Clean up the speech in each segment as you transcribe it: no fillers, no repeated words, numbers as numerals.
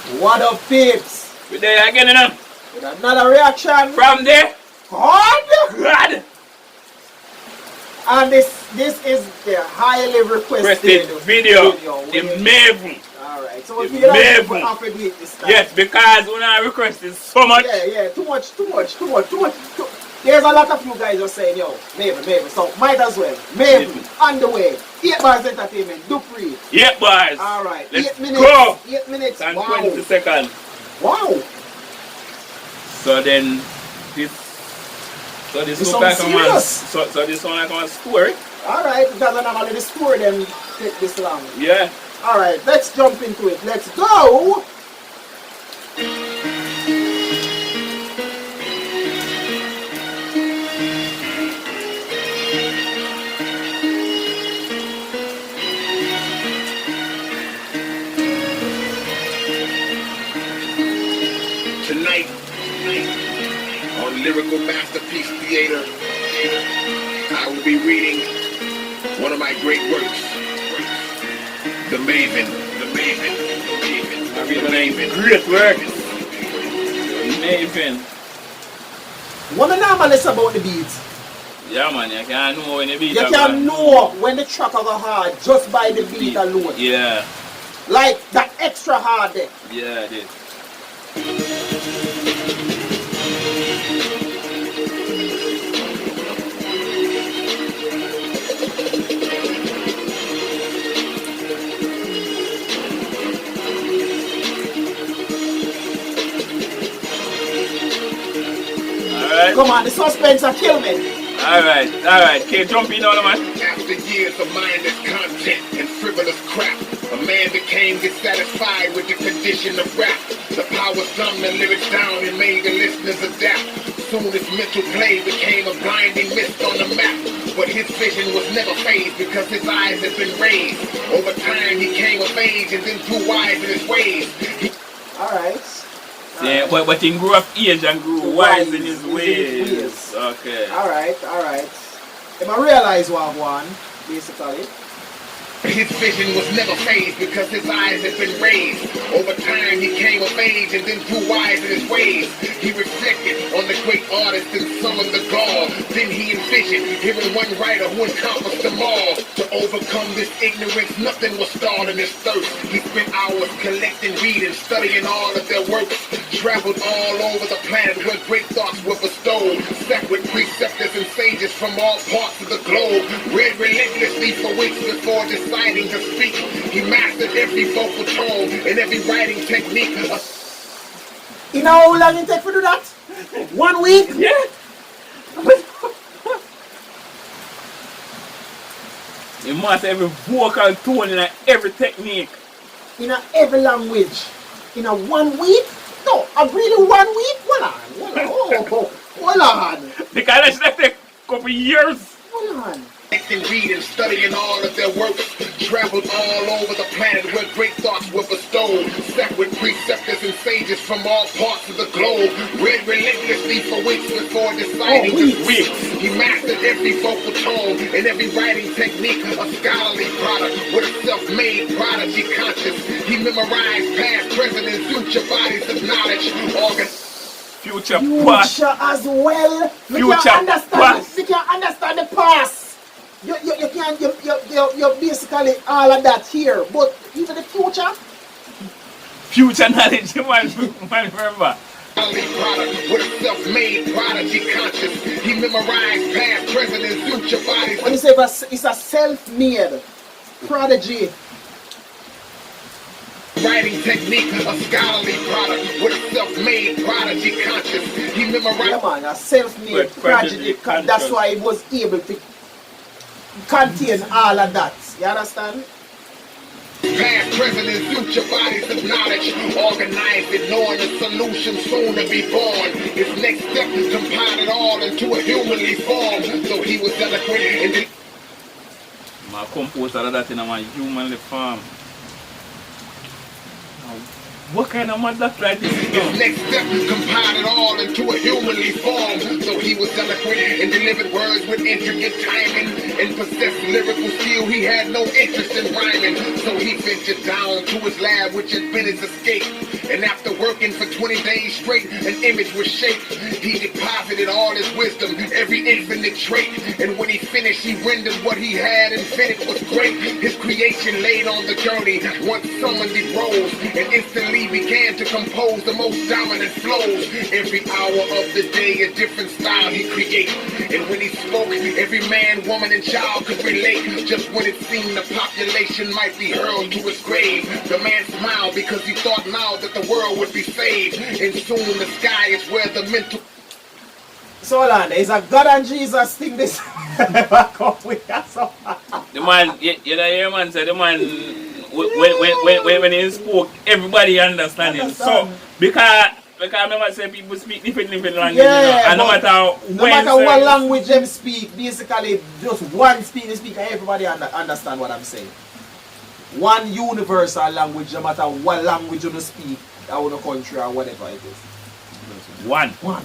What up, peeps? We there again, you know? With another reaction From there. God. And this is the highly requested video. The Maven. Alright, so if you like to do it this time. Yes, because when I requested so much. Yeah, too much. There's a lot of you guys are saying, yo, Maven, so might as well. Maven, on the way. 8 bars entertainment, Dupree. 8 bars. Alright, let's 8 minutes. Go. 8 minutes. And wow. 20 seconds. Wow. So then this look like so this one like a story. Alright, because I normally the story them take this long. Yeah. Alright, let's jump into it. Let's go! Tonight, on Lyrical Masterpiece Theater, I will be reading one of my great works, The Maven. Great work. Maven. What I normally say about the beats? Yeah, man, you can't know when the beat. You can know when the track is hard just by the beat alone. Yeah. Like that extra hard there. Yeah, it is. Alright. Come on, the suspense are kill me. Alright. Okay, jump in on man. After years of mindless content and frivolous crap, a man became dissatisfied with the condition of rap. The power summed the lyrics down and made the listeners adapt. Soon his mental play became a blinding mist on the map. But his vision was never phased because his eyes had been raised. Over time he came of age and then grew wise in his ways. Alright. Yeah, but he grew up age and grew wise in his ways. Okay. Alright. If I realize what I want, basically. His vision was never phased because his eyes had been raised. Over time he came of age and then grew wise in his ways. He reflected on the great artist and summoned the gall. Then he envisioned hearing one writer who encompassed them all. To overcome this ignorance, nothing was stalled in his thirst. He spent hours collecting, reading, studying all of their works. Traveled all over the planet where great thoughts were bestowed. Sat with preceptors and sages from all parts of the globe. Read relentlessly for weeks before deciding to speak. He mastered every vocal tone and every writing technique. You know how long it take to do that? 1 week? Yeah. You must have every vocal tone in every technique. In every language. In 1 week? No, really 1 week? Hold on. Because it should take a couple years. Hold on. Reading, studying all of their works. Traveled all over the planet where great thoughts were bestowed. Sat with preceptors and sages from all parts of the globe. Read relentlessly for weeks before deciding to speak. He mastered every vocal tone and every writing technique. A scholarly product with a self-made prodigy conscious. He memorized past, present, and future bodies of knowledge. Future past. As well. Future past. You can't understand the past. You can't, you're basically all of that here, but even the future? Future knowledge, you might remember. Product with a self-made prodigy conscious. He memorized past, present, and future bodies. When you say it's a self-made prodigy. Writing technique, a scholarly product with a self-made prodigy conscious. He memorized. Yeah, man, a self-made prodigy. That's why he was able to contain all of that. You understand? Past, present, and future bodies of knowledge. Organized it, knowing the solution soon to be born. His next step compiled it all into a humanly form. So he was eloquent in the... I compose all of that in a humanly form. What kind of man that like this? His next step compiled it all into a humanly form. So he was eloquent and delivered words with intricate timing. and possessed lyrical skill. He had no interest in rhyming, so he ventured down to his lab, which had been his escape. And after working for 20 days straight, an image was shaped. He deposited all his wisdom, every infinite trait. And when he finished, he rendered what he had invented was great. His creation laid on the journey, once summoned he rose, and instantly began to compose the most dominant flows. Every hour of the day, a different style he created. And when he spoke, every man, woman, and child could relate. Just when it seemed the population might be hurled to his grave, the man smiled because he thought now that the world would be saved. And soon the sky is where the mental... So hold on, is a God and Jesus thing this? The man, you know, your man said the man, when he spoke, everybody understand him. So, because remember say people speak different languages, yeah, you know, and no matter what language them speak, basically just one speaker, everybody understand what I'm saying. One universal language, no matter what language you speak, out of the country or whatever it is. One.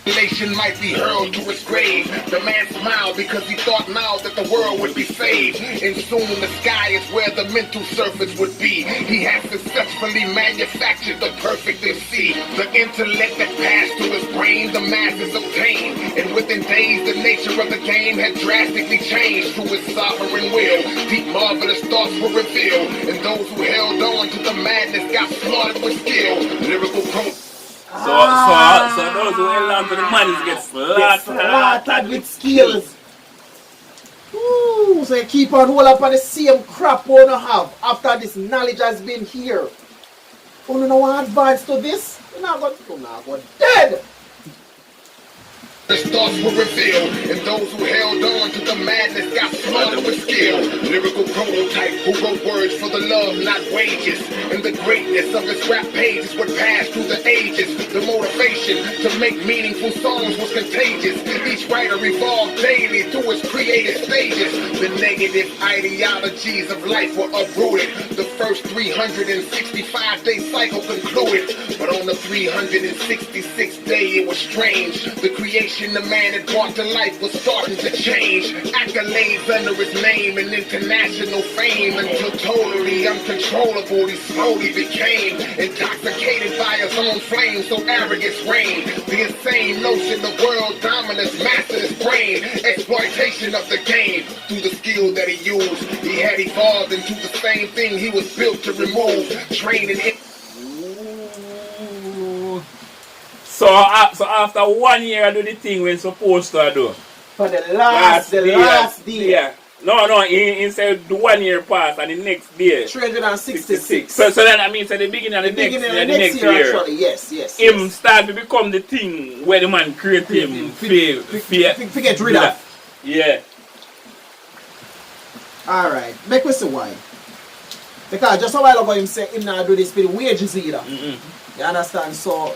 Nation might be hurled to its grave. The man smiled because he thought now that the world would be saved. And soon the sky is where the mental surface would be. He has successfully manufactured the perfect MC. The intellect that passed to his brain, the masses obtained. And within days, the nature of the game had drastically changed to his sovereign will. Deep, marvelous thoughts were revealed. And those who held on to the madness got slaughtered with skill. Lyrical quotes. So those who held on to the madness get slaughtered with skills. Ooh, so you keep on hold up on the same crap you don't have after this knowledge has been here. You don't know advance to this? You're not going dead. His thoughts were revealed, and those who held on to the madness got slaughtered with skill. Lyrical prototype who wrote words for the love, not wages. And the greatness of his rap pages would pass through the ages. The motivation to make meaningful songs was contagious. Each writer evolved daily through his creative stages. The negative ideologies of life were uprooted. The first 365-day cycle concluded. But on the 366th day it was strange. The creation the man had brought to life was starting to change. Accolades under his name and international fame, until totally uncontrollable he slowly became. Intoxicated by his own flame, so arrogance reigned. The insane notion of world dominance mastered his brain. Exploitation of the game through the skill that he used. He had evolved into the same thing he was built to remove. Training in... So after 1 year I do the thing we're supposed to do. For the last day. Yeah. No, he said the 1 year pass and the next day. 366. So that means at the beginning of the next year. Actually, yes. Him start to become the thing where the man create him. Get rid of. Yeah. Alright, make me see why. Because just a while ago him said him not do this for the wages either. You understand? So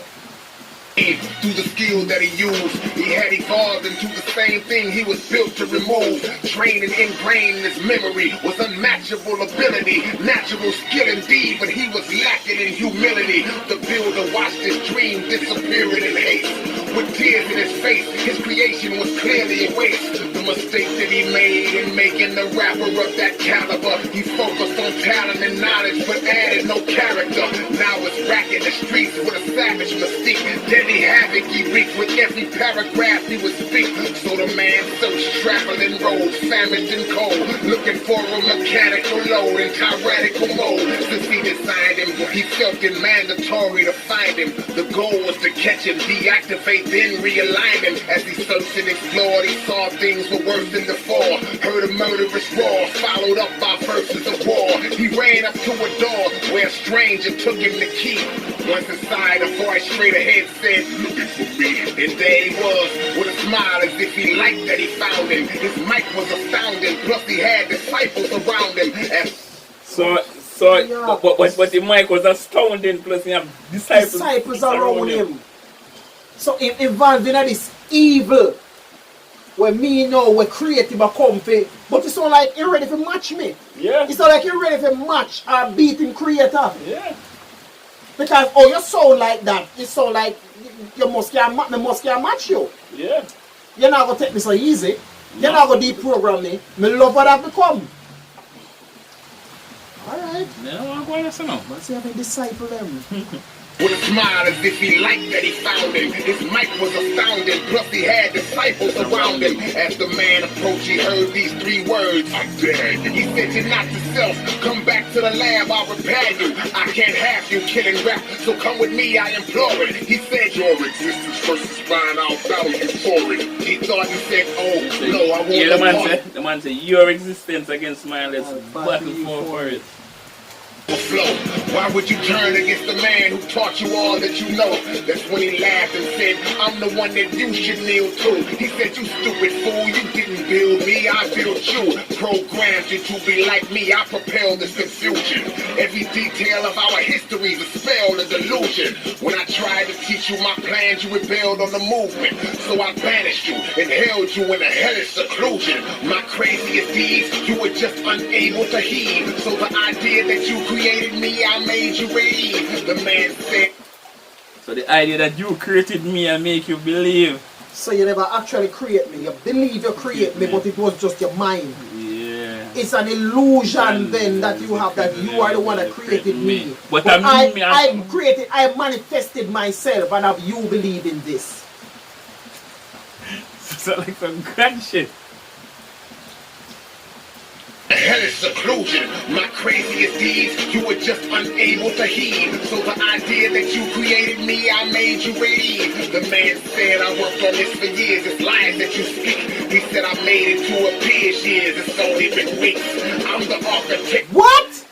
through the skill that he used, he had evolved into the same thing he was built to remove. Training ingrained in his memory was unmatchable ability, natural skill indeed, but he was lacking in humility. The builder watched his dream disappearing in haste. With tears in his face, his creation was clearly erased. The mistake that he made in making the rapper of that caliber, he focused on talent and knowledge, but added no character. Now it's racking the streets with a savage mystique. Deadly havoc he wreaked with every paragraph he would speak. So the man searched traveling roads, famished and cold, looking for a mechanical load in tyrannical mode. Since he designed him, he felt it mandatory to find him. The goal was to catch him, deactivate, then realign him. As he searched and explored, he saw things were worse than before. Heard a murderous roar, followed up by verses of war. He ran up to a door where a stranger took him the key. Once inside, a voice straight ahead said, "Looking for me." And there he was, with a smile as if he liked that he found him. His mic was astounding, plus he had disciples around him. But the mic was astounding, plus he had disciples around him. So him involved in this evil, where me know we're creative or comfy, but it's not like you're ready to match me. Yeah. It's not like you're ready to match or beat him creator. Yeah. Because you sound like that, it sound like you must can't match you. Yeah. You're not gonna take me so easy. You're not going to deprogram me. Me love what I've become. Alright. Yeah, I'm going to say no. Let's see if I disciple them. With a smile as if he liked that he found him. His mic was astounding, plus he had disciples around him. As the man approached, he heard these 3 words: I'm dead. He said, you're not yourself. Come back to the lab, I'll repair you. I can't have you killing rap, so come with me, I implore it. He said, your existence versus mine, I'll battle you for it. He thought and said, oh, no, I won't. Yeah, the man said, your existence against mine, let's battle for it. Flow. Why would you turn against the man who taught you all that you know? That's when he laughed and said, I'm the one that you should kneel to. He said, you stupid fool, you didn't build me, I built you. Programmed you to be like me, I propelled this confusion. Every detail of our history's a spell, a delusion. When I tried to teach you my plans, you rebelled on the movement. So I banished you and held you in a hellish seclusion. My craziest deeds, you were just unable to heed. So the idea that you created me, I made you believe. The man said. So the idea that you created me and make you believe. So you never actually create me. You believe you create me, but it was just your mind. Yeah. It's an illusion then that you have that you are the one that created me. But I created, I manifested myself, and have you believe in this? So like some grand shit. Hellish seclusion, my craziest deeds, you were just unable to heed. So the idea that you created me, I made you believe. The man said, I worked on this for years, it's lies that you speak. He said, I made it to appear years, it's only been weeks. I'm the architect. What?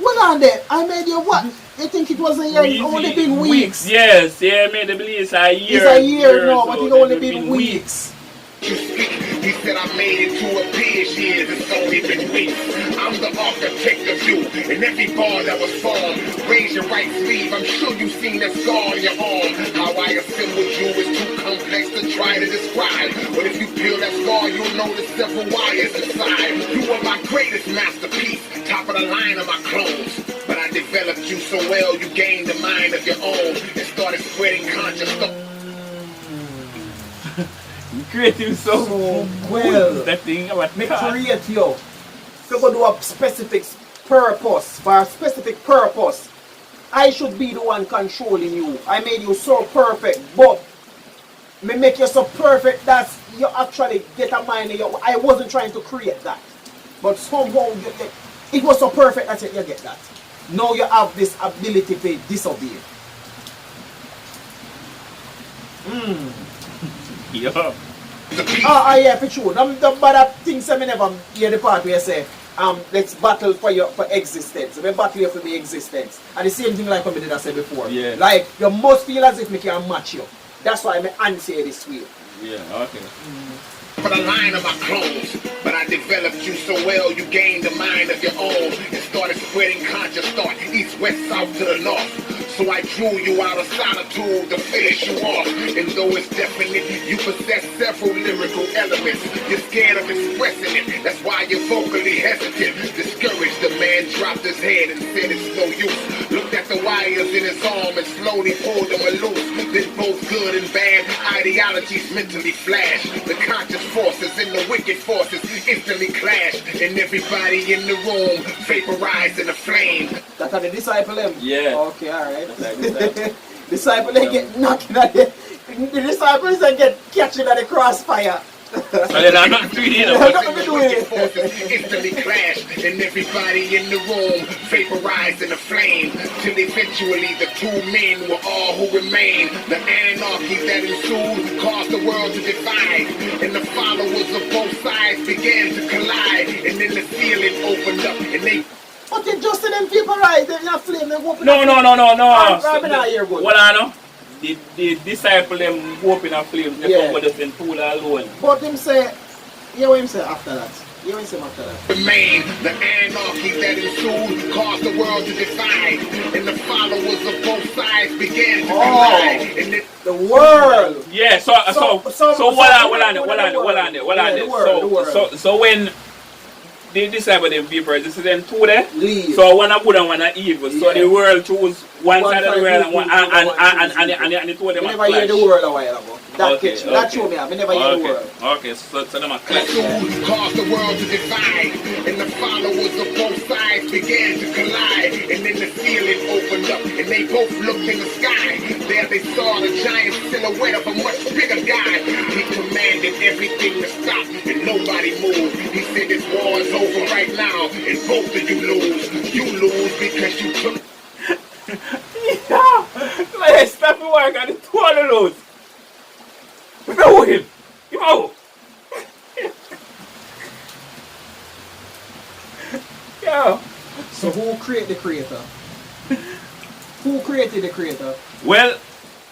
Hold on there, I made you what? You think it was a year? It's only been weeks. Yes, yeah, I made the believe it's a year. It's a year now, but it's only been weeks. You speak. He said I made it to appear years, it's only been weeks. I'm the architect of you, and every bar that was formed. Raise your right sleeve, I'm sure you've seen that scar on your arm. How I assembled you is too complex to try to describe. But if you peel that scar, you'll notice several wires inside. You are my greatest masterpiece, top of the line of my clones. But I developed you so well, you gained a mind of your own and started spreading conscious thought. You create him so well. That thing about me create you. So go do a specific purpose. For a specific purpose, I should be the one controlling you. I made you so perfect, but me make you so perfect that you actually get a mind. I wasn't trying to create that, but somehow it was so perfect that you get that. Now you have this ability to disobey. Yeah. Yeah, for sure. The bad things I never hear the part where you say, let's battle for existence. We battle you for the existence. And the same thing like I did I said before. Yeah. Like you must feel as if we can match you. That's why I answer this way. Yeah, okay. For the line of my clones, but I developed you so well you gained a mind of your own and started spreading conscious thought east, west, south to the north. So I drew you out of solitude to finish you off. And though it's definite, you possess several lyrical elements. You're scared of expressing it, that's why you're vocally hesitant. Discouraged, the man dropped his head and said it's no use. Looked at the wires in his arm and slowly pulled them loose. Then both good and bad ideologies mentally flash. The conscious forces and the wicked forces instantly clash. And everybody in the room vaporized in a flame. That's how the disciple them? Yeah. Okay, alright. Like disciple they get knocking at the disciples they get catching at the crossfire. So then I'm not doing it. Instantly clashed, and everybody in the room vaporized in a flame. Till eventually the 2 men were all who remained. The anarchy that ensued caused the world to divide, and the followers of both sides began to collide. And then the ceiling opened up, and they. But you just see them people right, they're not flame, they're whooping. No. Well, I know. The disciple them whooping a flame, they come with us in pool alone. But him say, hear what him say after that. Hear what him say after that. Remain, the anarchy that ensued caused the world to divide, and the followers of both sides began to collide. And the world. Yeah, so when they decide about them people. This is them two there. Leave. So one are good and one are evil. So Yeah. the world choose one side of the world and one and the two of them I are never hear clash. the world a while ago. That Okay, catch me. That okay. show me. I never hear the world. Okay, so them are clash. Fools caused the world to divide, and the followers of both sides began to collide. And then the ceiling opened up, and they both looked in the sky. There they saw the giant silhouette of a much bigger guy. He commanded everything to stop, and nobody moved. He said this war is over right now, and both of you lose. You lose because you took. Yeah! Like, stop the work and the two of them lose. No him! Come out! Yeah. So who created the creator? Who created the creator? Well,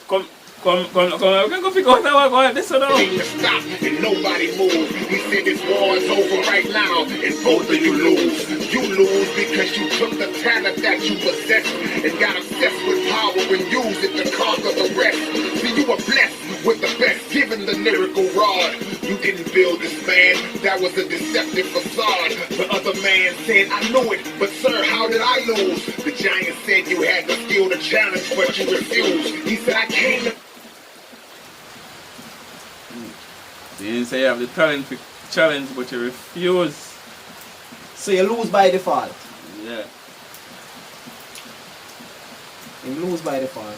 come, we can go figure out how we're this one out. To stop and nobody moves. He said this war is over right now, and both of you lose. You lose because you took the talent that you possess and got obsessed with power and used it to conquer the rest. See, you were blessed with the best, given the lyrical rod. You didn't build this man, that was a deceptive facade. The other man said, I knew it, but sir, how did I lose? The giant said you had the skill to challenge, but you refused. He said, I came to You didn't say you have the talent to challenge, but you refuse. So you lose by default. Yeah. You lose by default.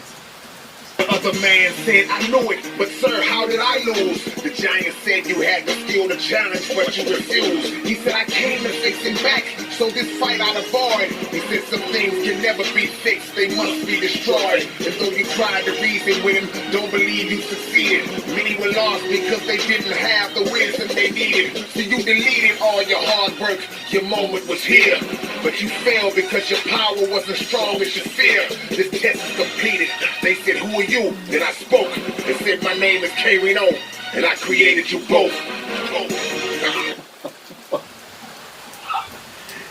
The other man said, I knew it, but sir, how did I lose? The giant said you had the skill to challenge, but you refused. He said, I came to fix him back, so this fight I'd avoid. He said some things can never be fixed, they must be destroyed. And though you tried to reason with him, don't believe you succeeded. Many were lost because they didn't have the wisdom they needed. So you deleted all your hard work, your moment was here. But you failed because your power wasn't strong as your fear. This test is completed. They said, who are you? Then I spoke and said, my name is K-Rino, and I created you both.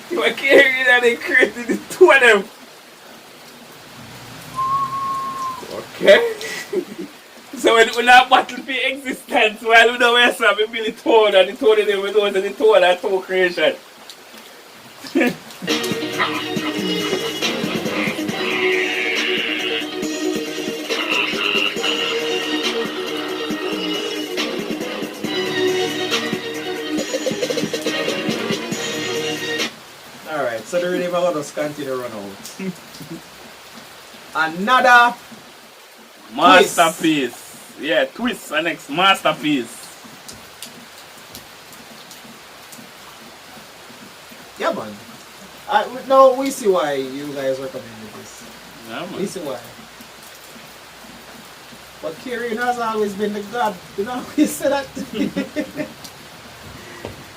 You are carrying that they created the two of them. Okay. So when that battle for existence, while we know where some we build the toad and the toad of them, we know the toad and toad creation. Alright, so the rhythm will just continue to run out. Another Masterpiece. Yeah, twist the next masterpiece. Yeah, man. Now we see why you guys recommended this. Yeah, We man. see why. But K-Rino has always been the god. You know, we say that.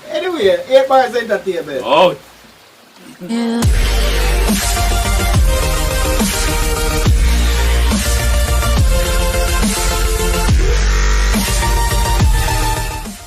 Anyway, 8 bars entertainment. Oh.